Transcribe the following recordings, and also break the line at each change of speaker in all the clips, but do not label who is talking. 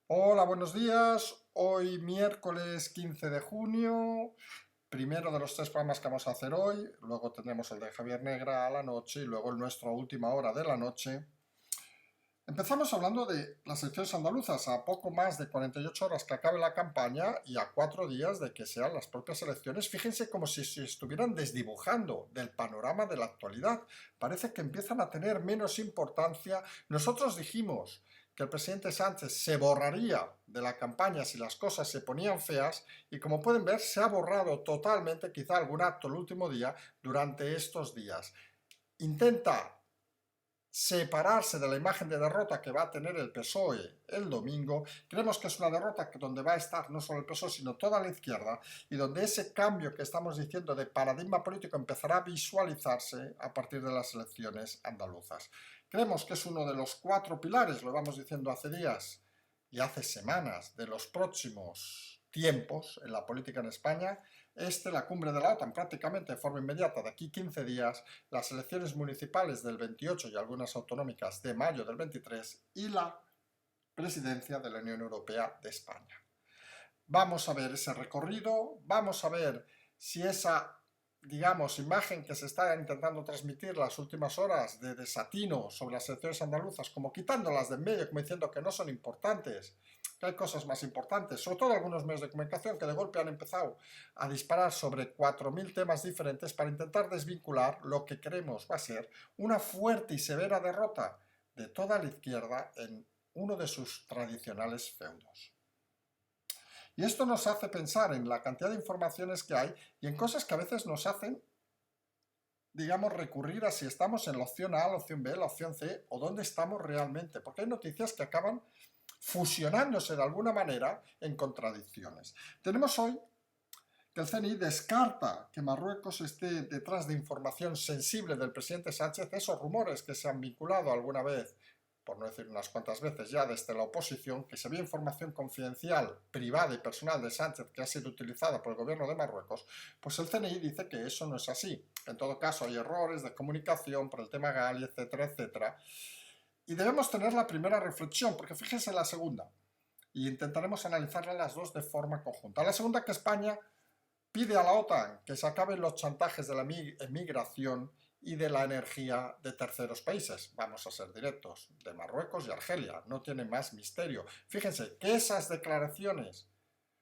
Hola, buenos días. Hoy miércoles 15 de junio, primero de los tres programas que vamos a hacer hoy, luego tendremos el de Javier Negra a la noche y luego el nuestro a última hora de la noche. Empezamos hablando de las elecciones andaluzas, a poco más de 48 horas que acabe la campaña y a 4 días de que sean las propias elecciones. Fíjense como si se estuvieran desdibujando del panorama de la actualidad. Parece que empiezan a tener menos importancia. Nosotros dijimos que el presidente Sánchez se borraría de la campaña si las cosas se ponían feas y como pueden ver se ha borrado totalmente, quizá algún acto el último día, durante estos días. Intenta separarse de la imagen de derrota que va a tener el PSOE el domingo. Creemos que es una derrota donde va a estar no solo el PSOE, sino toda la izquierda, y donde ese cambio que estamos diciendo de paradigma político empezará a visualizarse a partir de las elecciones andaluzas. Creemos que es uno de los cuatro pilares, lo vamos diciendo hace días y hace semanas, de los próximos tiempos en la política en España. La cumbre de la OTAN prácticamente de forma inmediata, de aquí 15 días, las elecciones municipales del 28 y algunas autonómicas de mayo del 23 y la presidencia de la Unión Europea de España. Vamos a ver ese recorrido, vamos a ver si esa, digamos, imagen que se está intentando transmitir las últimas horas de desatino sobre las elecciones andaluzas, como quitándolas de en medio, como diciendo que no son importantes, que hay cosas más importantes, sobre todo algunos medios de comunicación que de golpe han empezado a disparar sobre 4.000 temas diferentes para intentar desvincular lo que creemos va a ser una fuerte y severa derrota de toda la izquierda en uno de sus tradicionales feudos. Y esto nos hace pensar en la cantidad de informaciones que hay y en cosas que a veces nos hacen, digamos, recurrir a si estamos en la opción A, la opción B, la opción C o dónde estamos realmente, porque hay noticias que acaban fusionándose de alguna manera en contradicciones. Tenemos hoy que el CNI descarta que Marruecos esté detrás de información sensible del presidente Sánchez, esos rumores que se han vinculado alguna vez, por no decir unas cuantas veces ya desde la oposición, que se había información confidencial, privada y personal de Sánchez que ha sido utilizada por el gobierno de Marruecos, pues el CNI dice que eso no es así. En todo caso hay errores de comunicación por el tema Gali, etcétera, etcétera. Y debemos tener la primera reflexión, porque fíjense la segunda, y intentaremos analizarlas las dos de forma conjunta. La segunda, que España pide a la OTAN que se acaben los chantajes de la emigración y de la energía de terceros países. Vamos a ser directos, de Marruecos y Argelia, no tiene más misterio. Fíjense que esas declaraciones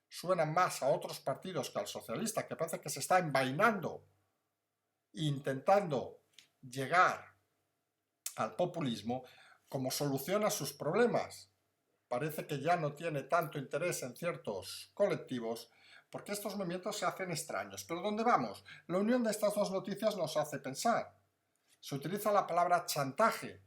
suenan más a otros partidos que al socialista, que parece que se está envainando e intentando llegar al populismo como solución a sus problemas. Parece que ya no tiene tanto interés en ciertos colectivos porque estos movimientos se hacen extraños. Pero ¿dónde vamos? La unión de estas dos noticias nos hace pensar. Se utiliza la palabra chantaje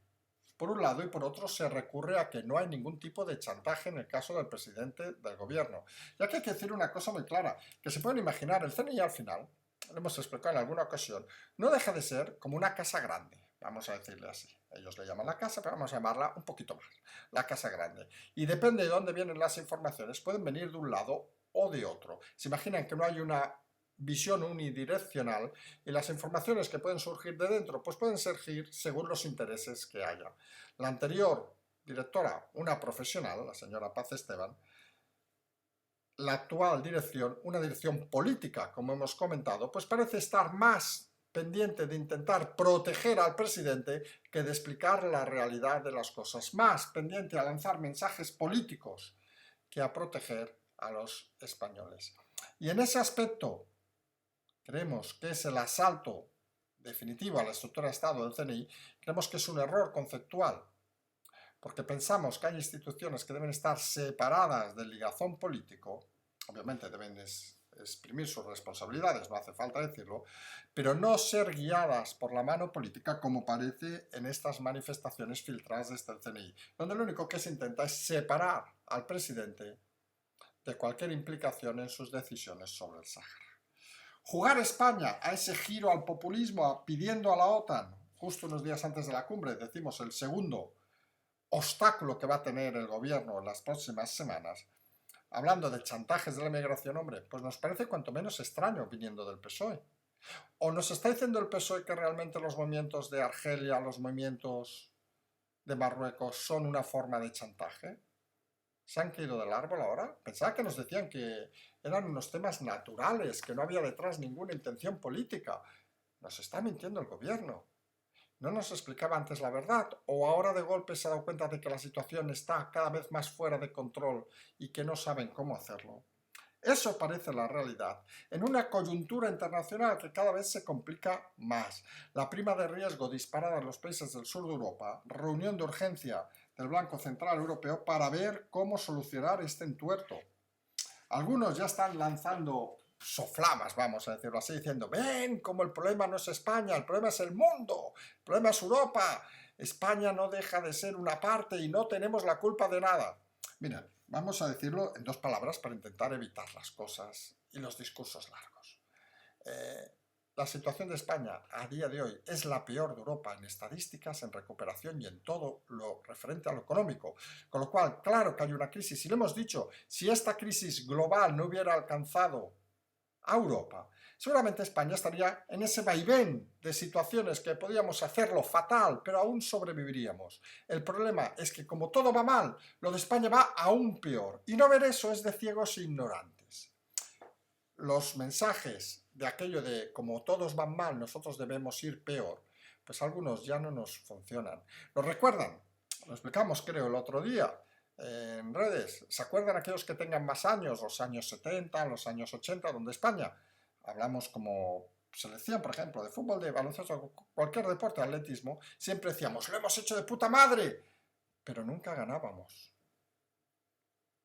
por un lado y por otro se recurre a que no hay ningún tipo de chantaje en el caso del presidente del gobierno. Ya que hay que decir una cosa muy clara, que se pueden imaginar, el CNI al final, lo hemos explicado en alguna ocasión, no deja de ser como una casa grande, vamos a decirle así. Ellos le llaman la casa, pero vamos a llamarla un poquito más, la casa grande. Y depende de dónde vienen las informaciones, pueden venir de un lado o de otro. Se imaginan que no hay una visión unidireccional y las informaciones que pueden surgir de dentro pues pueden surgir según los intereses que haya. La anterior directora, una profesional, la señora Paz Esteban, la actual dirección, una dirección política, como hemos comentado, pues parece estar más pendiente de intentar proteger al presidente que de explicar la realidad de las cosas, más pendiente a lanzar mensajes políticos que a proteger a los españoles. Y en ese aspecto, creemos que es el asalto definitivo a la estructura de Estado del CNI, creemos que es un error conceptual, porque pensamos que hay instituciones que deben estar separadas del ligazón político, obviamente deben exprimir sus responsabilidades, no hace falta decirlo, pero no ser guiadas por la mano política como parece en estas manifestaciones filtradas desde el CNI, donde lo único que se intenta es separar al presidente de cualquier implicación en sus decisiones sobre el Sáhara. Jugar España a ese giro al populismo pidiendo a la OTAN, justo unos días antes de la cumbre, decimos el segundo obstáculo que va a tener el gobierno en las próximas semanas, hablando de chantajes de la migración, hombre, pues nos parece cuanto menos extraño viniendo del PSOE. ¿O nos está diciendo el PSOE que realmente los movimientos de Argelia, los movimientos de Marruecos son una forma de chantaje? ¿Se han caído del árbol ahora? Pensaba que nos decían que eran unos temas naturales, que no había detrás ninguna intención política. Nos está mintiendo el gobierno. ¿No nos explicaba antes la verdad? ¿O ahora de golpe se ha dado cuenta de que la situación está cada vez más fuera de control y que no saben cómo hacerlo? Eso parece la realidad, en una coyuntura internacional que cada vez se complica más. La prima de riesgo disparada en los países del sur de Europa, reunión de urgencia del Banco Central Europeo para ver cómo solucionar este entuerto. Algunos ya están lanzando soflamas, vamos a decirlo así, diciendo, ven, como el problema no es España, el problema es el mundo, el problema es Europa, España no deja de ser una parte y no tenemos la culpa de nada. Mira, vamos a decirlo en dos palabras para intentar evitar las cosas y los discursos largos. La situación de España a día de hoy es la peor de Europa en estadísticas, en recuperación y en todo lo referente a lo económico. Con lo cual, claro que hay una crisis. Y lo hemos dicho, si esta crisis global no hubiera alcanzado a Europa, seguramente España estaría en ese vaivén de situaciones que podíamos hacerlo fatal, pero aún sobreviviríamos. El problema es que como todo va mal, lo de España va aún peor. Y no ver eso es de ciegos e ignorantes. Los mensajes de aquello de como todos van mal, nosotros debemos ir peor, pues algunos ya no nos funcionan. ¿Lo recuerdan? Lo explicamos, creo, el otro día en redes. ¿Se acuerdan aquellos que tengan más años, los años 70, los años 80, donde España? Hablamos como selección, por ejemplo, de fútbol, de baloncesto, cualquier deporte, atletismo, siempre decíamos, lo hemos hecho de puta madre, pero nunca ganábamos.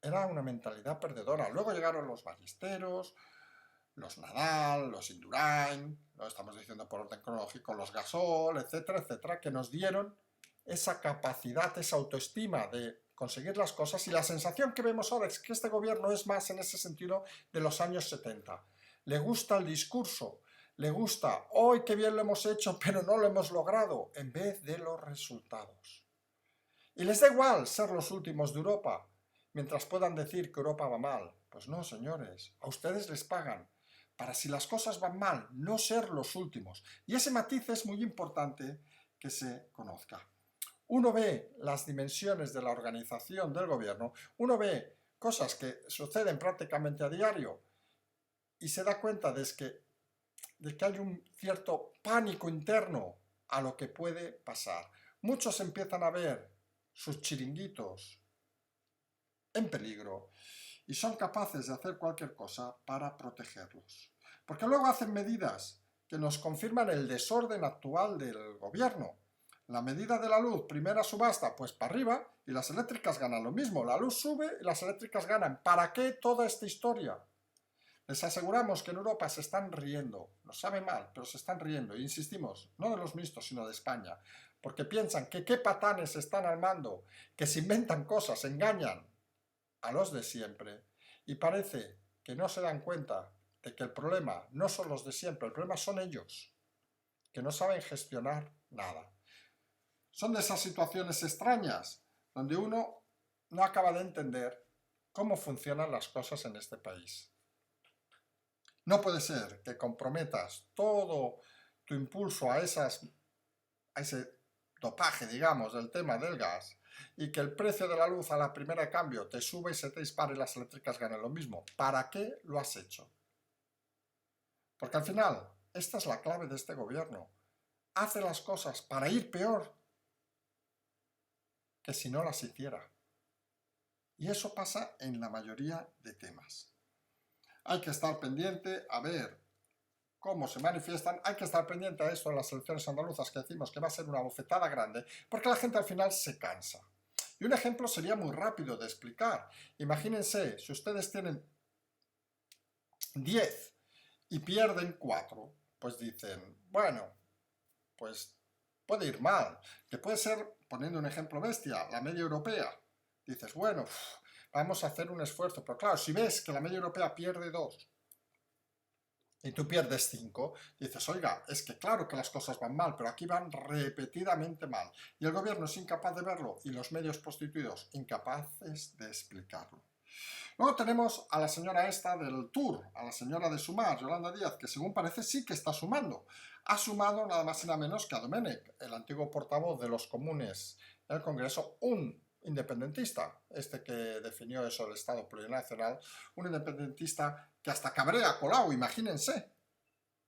Era una mentalidad perdedora. Luego llegaron los ballesteros, los Nadal, los Indurain, lo estamos diciendo por orden cronológico, los Gasol, etcétera, etcétera, que nos dieron esa capacidad, esa autoestima de conseguir las cosas, y la sensación que vemos ahora es que este gobierno es más en ese sentido de los años 70. Le gusta el discurso, le gusta, hoy qué bien lo hemos hecho, pero no lo hemos logrado, en vez de los resultados. Y les da igual ser los últimos de Europa, mientras puedan decir que Europa va mal. Pues no, señores, a ustedes les pagan para, si las cosas van mal, no ser los últimos. Y ese matiz es muy importante que se conozca. Uno ve las dimensiones de la organización del gobierno, uno ve cosas que suceden prácticamente a diario y se da cuenta de que hay un cierto pánico interno a lo que puede pasar. Muchos empiezan a ver sus chiringuitos en peligro y son capaces de hacer cualquier cosa para protegerlos. Porque luego hacen medidas que nos confirman el desorden actual del gobierno. La medida de la luz, primera subasta, pues para arriba, y las eléctricas ganan lo mismo. La luz sube y las eléctricas ganan. ¿Para qué toda esta historia? Les aseguramos que en Europa se están riendo. Nos sabe mal, pero se están riendo. E insistimos, no de los mixtos, sino de España. Porque piensan que qué patanes están al mando, que se inventan cosas, engañan a los de siempre, y parece que no se dan cuenta de que el problema no son los de siempre, el problema son ellos, que no saben gestionar nada. Son de esas situaciones extrañas donde uno no acaba de entender cómo funcionan las cosas en este país. No puede ser que comprometas todo tu impulso a ese dopaje, digamos, del tema del gas, y que el precio de la luz a la primera de cambio te sube y se te dispare y las eléctricas ganen lo mismo. ¿Para qué lo has hecho? Porque al final, esta es la clave de este gobierno. Hace las cosas para ir peor que si no las hiciera. Y eso pasa en la mayoría de temas. Hay que estar pendiente a ver cómo se manifiestan. Hay que estar pendiente a esto en las elecciones andaluzas, que decimos que va a ser una bofetada grande, porque la gente al final se cansa. Y un ejemplo sería muy rápido de explicar. Imagínense, si ustedes tienen 10 y pierden 4, pues dicen, bueno, pues puede ir mal. Que puede ser, poniendo un ejemplo bestia, la media europea. Dices, bueno, vamos a hacer un esfuerzo. Pero claro, si ves que la media europea pierde 2 y tú pierdes 5, dices, oiga, es que claro que las cosas van mal, pero aquí van repetidamente mal. Y el gobierno es incapaz de verlo y los medios constituidos incapaces de explicarlo. Luego tenemos a la señora esta del Tour, a la señora de Sumar, Yolanda Díaz, que según parece sí que está sumando. Ha sumado nada más y nada menos que a Domènech, el antiguo portavoz de los comunes en el Congreso, un independentista, este que definió eso del Estado plurinacional, un independentista que hasta cabrea Colau, imagínense.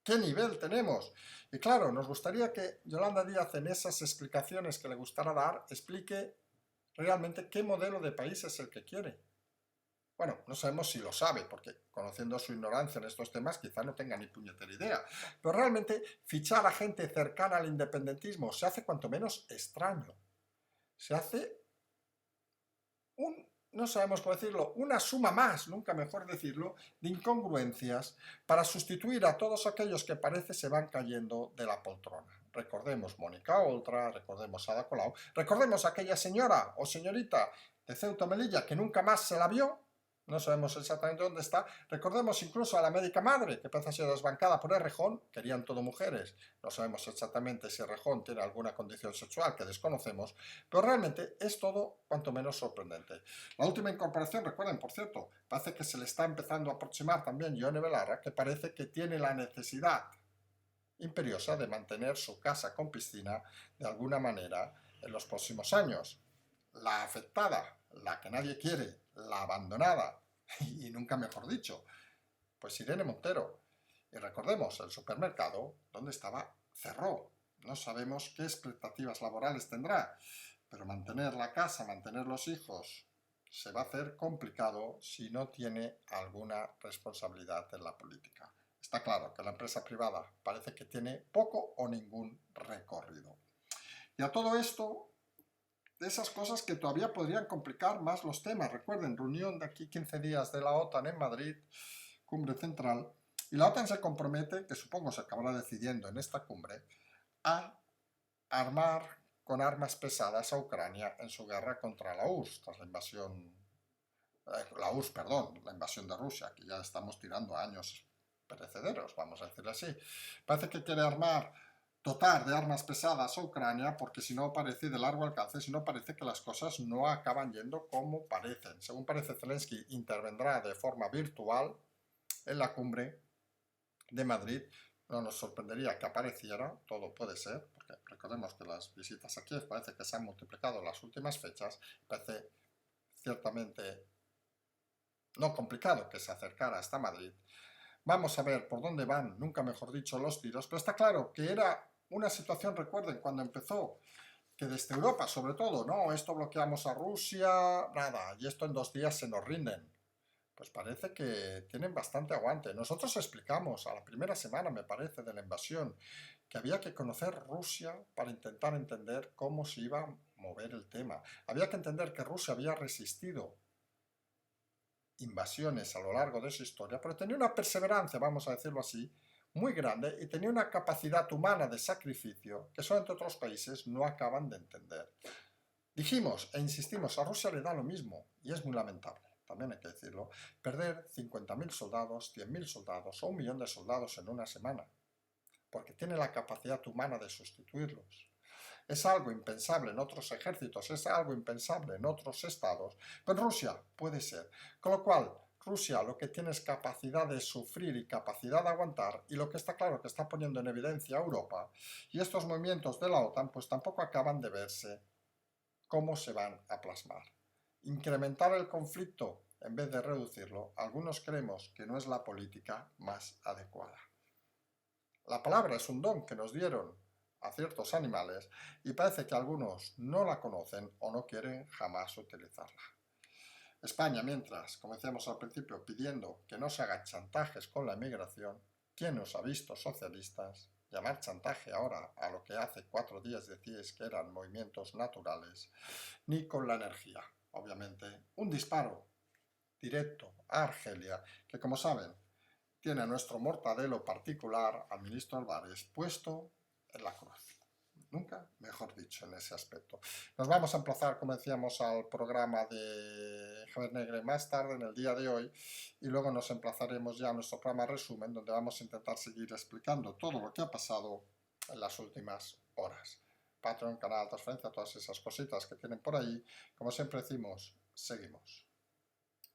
¿Qué nivel tenemos? Y claro, nos gustaría que Yolanda Díaz en esas explicaciones que le gustara dar, explique realmente qué modelo de país es el que quiere. Bueno, no sabemos si lo sabe, porque conociendo su ignorancia en estos temas quizá no tenga ni puñetera idea. Pero realmente fichar a gente cercana al independentismo se hace cuanto menos extraño. Se hace no sabemos cómo decirlo, una suma más, nunca mejor decirlo, de incongruencias para sustituir a todos aquellos que parece se van cayendo de la poltrona. Recordemos Mónica Oltra, recordemos Ada Colau, recordemos a aquella señora o señorita de Ceuta Melilla que nunca más se la vio, no sabemos exactamente dónde está. Recordemos incluso a la médica madre, que parece ha sido desbancada por Errejón, querían todo mujeres. No sabemos exactamente si Errejón tiene alguna condición sexual que desconocemos, pero realmente es todo cuanto menos sorprendente. La última incorporación, recuerden, por cierto, parece que se le está empezando a aproximar también Yone Belarra, que parece que tiene la necesidad imperiosa de mantener su casa con piscina de alguna manera en los próximos años. La afectada, la que nadie quiere, la abandonada, y nunca mejor dicho, pues Irene Montero. Y recordemos, el supermercado donde estaba cerró. No sabemos qué expectativas laborales tendrá, pero mantener la casa, mantener los hijos, se va a hacer complicado si no tiene alguna responsabilidad en la política. Está claro que la empresa privada parece que tiene poco o ningún recorrido. Y a todo esto, de esas cosas que todavía podrían complicar más los temas. Recuerden, reunión de aquí 15 días de la OTAN en Madrid, cumbre central, y la OTAN se compromete, que supongo se acabará decidiendo en esta cumbre, a armar con armas pesadas a Ucrania en su guerra contra la URSS, tras la invasión, la invasión de Rusia, que ya estamos tirando años perecederos, vamos a decirlo así. Parece que quiere dotar de armas pesadas a Ucrania porque si no parece de largo alcance, si no parece que las cosas no acaban yendo como parecen. Según parece, Zelensky intervendrá de forma virtual en la cumbre de Madrid. No nos sorprendería que apareciera, todo puede ser, porque recordemos que las visitas a Kiev parece que se han multiplicado en las últimas fechas, parece ciertamente no complicado que se acercara hasta Madrid. Vamos a ver por dónde van, nunca mejor dicho, los tiros, pero está claro que era una situación, recuerden, cuando empezó, que desde Europa, sobre todo, no, esto bloqueamos a Rusia, nada, y esto en 2 días se nos rinden. Pues parece que tienen bastante aguante. Nosotros explicamos a la primera semana, me parece, de la invasión, que había que conocer Rusia para intentar entender cómo se iba a mover el tema. Había que entender que Rusia había resistido invasiones a lo largo de su historia, pero tenía una perseverancia, vamos a decirlo así, muy grande y tenía una capacidad humana de sacrificio que solamente otros países no acaban de entender. Dijimos e insistimos, a Rusia le da lo mismo y es muy lamentable, también hay que decirlo, perder 50.000 soldados, 100.000 soldados o 1.000.000 de soldados en una semana, porque tiene la capacidad humana de sustituirlos. Es algo impensable en otros ejércitos, es algo impensable en otros estados, pero en Rusia puede ser. Con lo cual, Rusia lo que tiene es capacidad de sufrir y capacidad de aguantar, y lo que está claro que está poniendo en evidencia a Europa, y estos movimientos de la OTAN pues tampoco acaban de verse cómo se van a plasmar. Incrementar el conflicto en vez de reducirlo, algunos creemos que no es la política más adecuada. La palabra es un don que nos dieron a ciertos animales y parece que algunos no la conocen o no quieren jamás utilizarla. España, mientras, como decíamos al principio, pidiendo que no se hagan chantajes con la inmigración, ¿quién nos ha visto socialistas llamar chantaje ahora a lo que hace 4 días decíais que eran movimientos naturales, ni con la energía? Obviamente, un disparo directo a Argelia, que como saben, tiene a nuestro mortadelo particular, al ministro Álvarez, puesto en la cruz. Nunca mejor dicho en ese aspecto. Nos vamos a emplazar, como decíamos, al programa de Javier Negre más tarde, en el día de hoy, y luego nos emplazaremos ya a nuestro programa resumen, donde vamos a intentar seguir explicando todo lo que ha pasado en las últimas horas. Patreon, canal, transferencia, todas esas cositas que tienen por ahí. Como siempre decimos, seguimos.